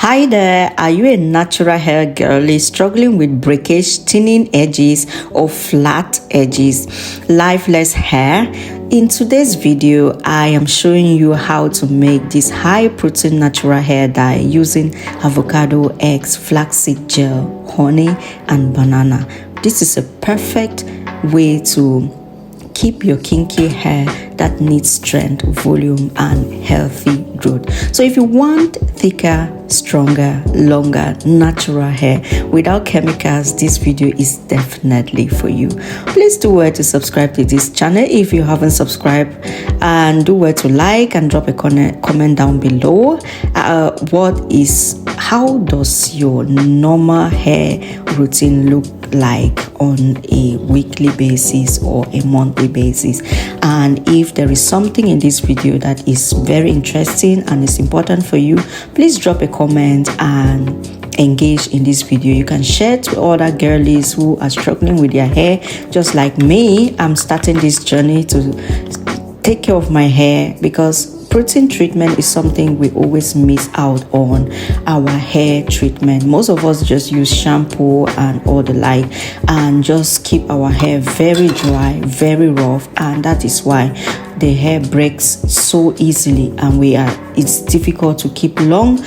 Hi there, are you a natural hair girly struggling with breakage, thinning edges or flat edges, lifeless hair? In today's video, I am showing you how to make this high protein natural hair dye using avocado, eggs, flaxseed gel, honey and banana. This is a perfect way to keep your kinky hair that needs strength, volume and healthy growth. So if you want thicker, stronger, longer, natural hair without chemicals, this video is definitely for you. Please do well to subscribe to this channel if you haven't subscribed, and do well to like and drop a comment down below. How does your normal hair routine look like on a weekly basis or a monthly basis? And if there is something in this video that is very interesting and is important for you, please drop a comment and engage in this video. You can share to other girlies who are struggling with their hair just like me. I'm starting this journey to take care of my hair because protein treatment is something we always miss out on. Our hair treatment, most of us just use shampoo and all the like and just keep our hair very dry, very rough, and that is why the hair breaks so easily and it's difficult to keep long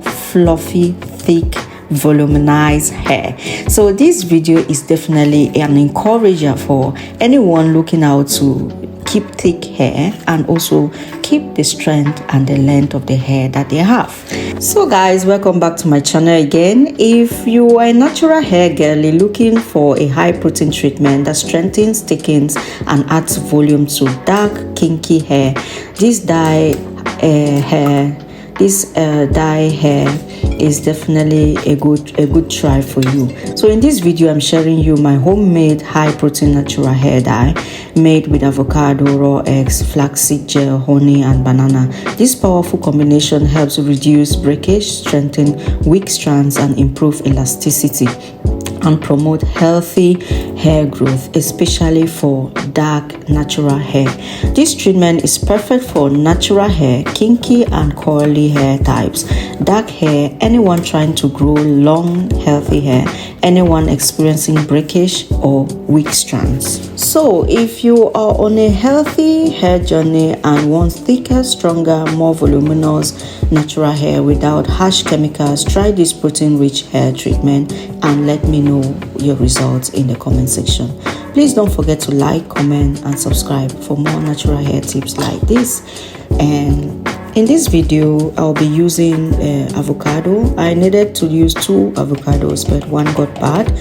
fluffy, thick, voluminized hair. So this video is definitely an encourager for anyone looking out to keep thick hair and also keep the strength and the length of the hair that they have. So guys, welcome back to my channel again. If you are a natural hair girly looking for a high protein treatment that strengthens, thickens and adds volume to dark kinky hair, this dye hair is definitely a good try for you. So in this video, I'm sharing you my homemade high protein natural hair dye made with avocado, raw eggs, flaxseed gel, honey and banana. This powerful combination helps reduce breakage, strengthen weak strands and improve elasticity and promote healthy hair growth, especially for dark natural hair. This treatment is perfect for natural hair, kinky and coily hair types, dark hair, anyone trying to grow long healthy hair, anyone experiencing breakage or weak strands. So if you are on a healthy hair journey and want thicker, stronger, more voluminous natural hair without harsh chemicals, try this protein rich hair treatment and let me know your results in the comment section. Please don't forget to like, comment and subscribe for more natural hair tips like this. And in this video, I'll be using avocado. I needed to use 2 avocados, but one got bad.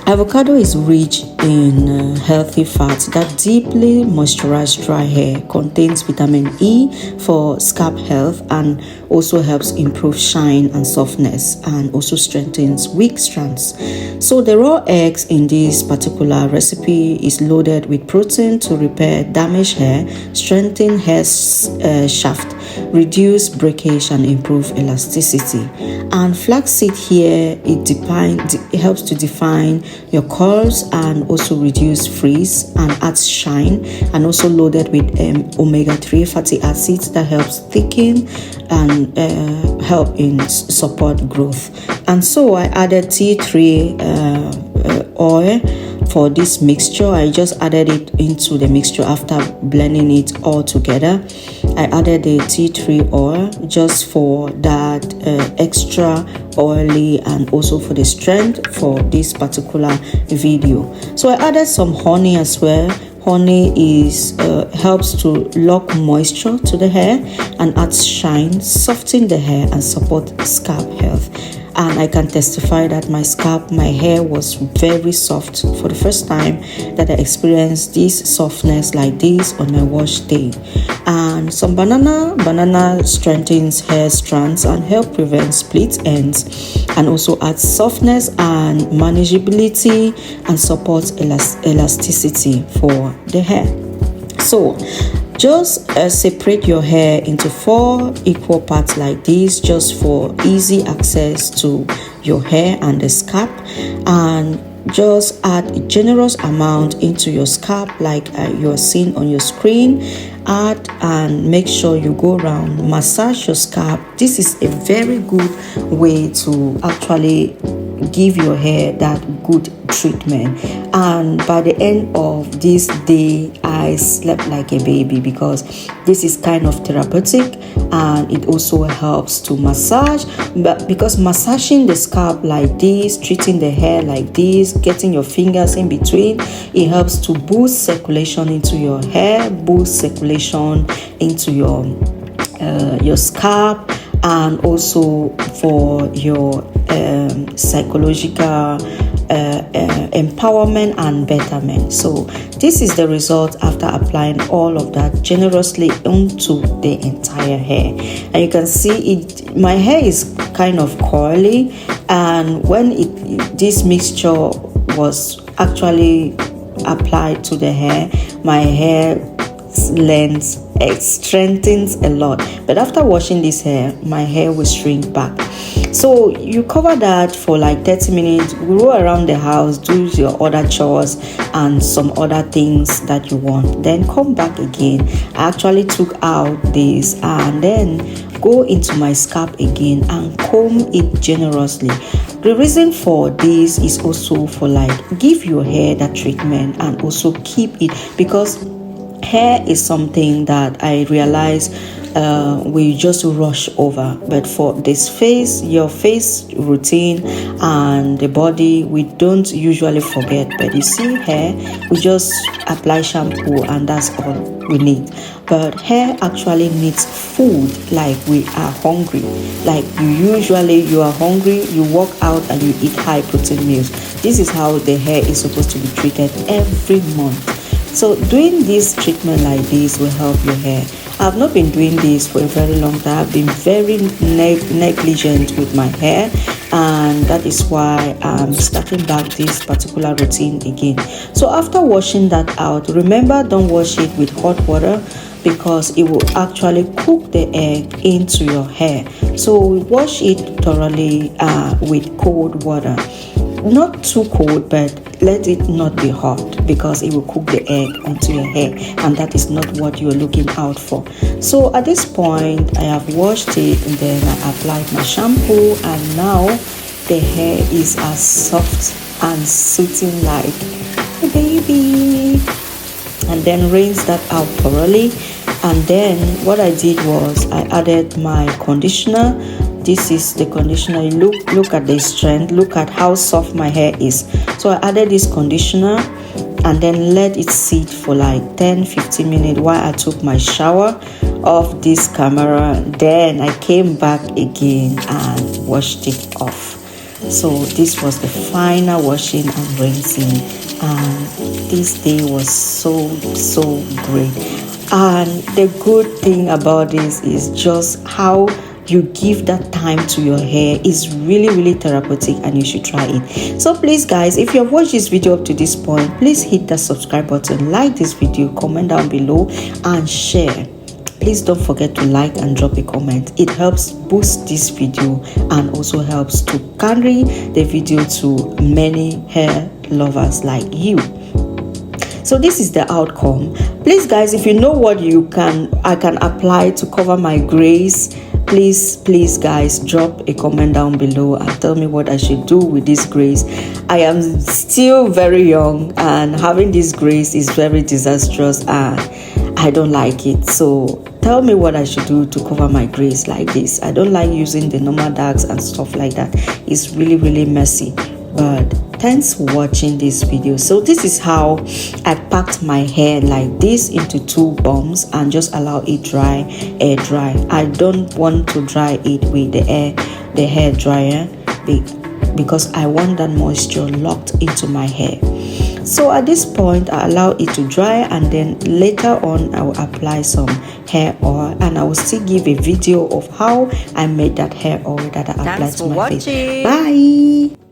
Avocado is rich in healthy fats that deeply moisturize dry hair, contains vitamin E for scalp health and also helps improve shine and softness and also strengthens weak strands. So the raw eggs in this particular recipe is loaded with protein to repair damaged hair, strengthen hair shaft, reduce breakage and improve elasticity. And flaxseed here, it helps to define your curls and also reduce frizz and adds shine, and also loaded with omega-3 fatty acids that helps thicken and help in support growth. And so I added tea tree oil for this mixture. I just added it into the mixture after blending it all together. I added the tea tree oil just for that extra oily and also for the strength for this particular video. So I added some honey as well. Honey helps to lock moisture to the hair and adds shine, soften the hair and support scalp health. And I can testify that my hair was very soft for the first time that I experienced this softness like this on my wash day. And some banana strengthens hair strands and help prevent split ends and also adds softness and manageability and supports elasticity for the hair. So just separate your hair into 4 equal parts like this, just for easy access to your hair and the scalp, and just add a generous amount into your scalp like you're seeing on your screen, add and make sure you go around, massage your scalp. This is a very good way to actually give your hair that good treatment. And by the end of this day, I slept like a baby, because this is kind of therapeutic, and it also helps to massage. But because massaging the scalp like this, treating the hair like this, getting your fingers in between, it helps to boost circulation into your hair, boost circulation into your scalp, and also for your psychological empowerment and betterment. So this is the result after applying all of that generously onto the entire hair. And you can see it, my hair is kind of coily, and when this mixture was actually applied to the hair, my hair length strengthens a lot. But after washing this hair, my hair will shrink back. So you cover that for like 30 minutes, go around the house, do your other chores and some other things that you want, then come back again. I actually took out this and then go into my scalp again and comb it generously. The reason for this is also for like give your hair that treatment and also keep it, because hair is something that I realize we just rush over, but for this your face routine and the body, we don't usually forget. But you see, hair, we just apply shampoo and that's all we need. But hair actually needs food, like we are hungry. Like you are hungry, you walk out and you eat high protein meals. This is how the hair is supposed to be treated every month. So doing this treatment like this will help your hair. I've not been doing this for a very long time. I've been very negligent with my hair, and that is why I'm starting back this particular routine again. So after washing that out, remember, don't wash it with hot water, because it will actually cook the egg into your hair. So wash it thoroughly with cold water. Not too cold, but let it not be hot, because it will cook the egg onto your hair, and that is not what you're looking out for. So at this point, I have washed it, and then I applied my shampoo, and now the hair is as soft and soothing like a baby. And then rinse that out thoroughly. And then what I did was I added my conditioner. This is the conditioner. Look at the strength, look at how soft my hair is. So I added this conditioner and then let it sit for like 10-15 minutes while I took my shower off this camera. Then I came back again and washed it off. So this was the final washing and rinsing, and this day was so great. And the good thing about this is just how you give that time to your hair is really therapeutic, and you should try it. So please guys, if you have watched this video up to this point, please hit the subscribe button, like this video, comment down below and share. Please don't forget to like and drop a comment. It helps boost this video and also helps to carry the video to many hair lovers like you. So this is the outcome. Please guys, if you know what I can apply to cover my grays, please guys, drop a comment down below and tell me what I should do with these grays. I am still very young, and having these grays is very disastrous and I don't like it. So tell me what I should do to cover my grays like this. I don't like using the normal darks and stuff like that. It's really messy. But thanks for watching this video. So this is how I packed my hair like this into 2 buns and just allow it air dry. I don't want to dry it with the hair dryer because I want that moisture locked into my hair. So at this point, I allow it to dry, and then later on I will apply some hair oil, and I will still give a video of how I made that hair oil that I applied to my face. Bye.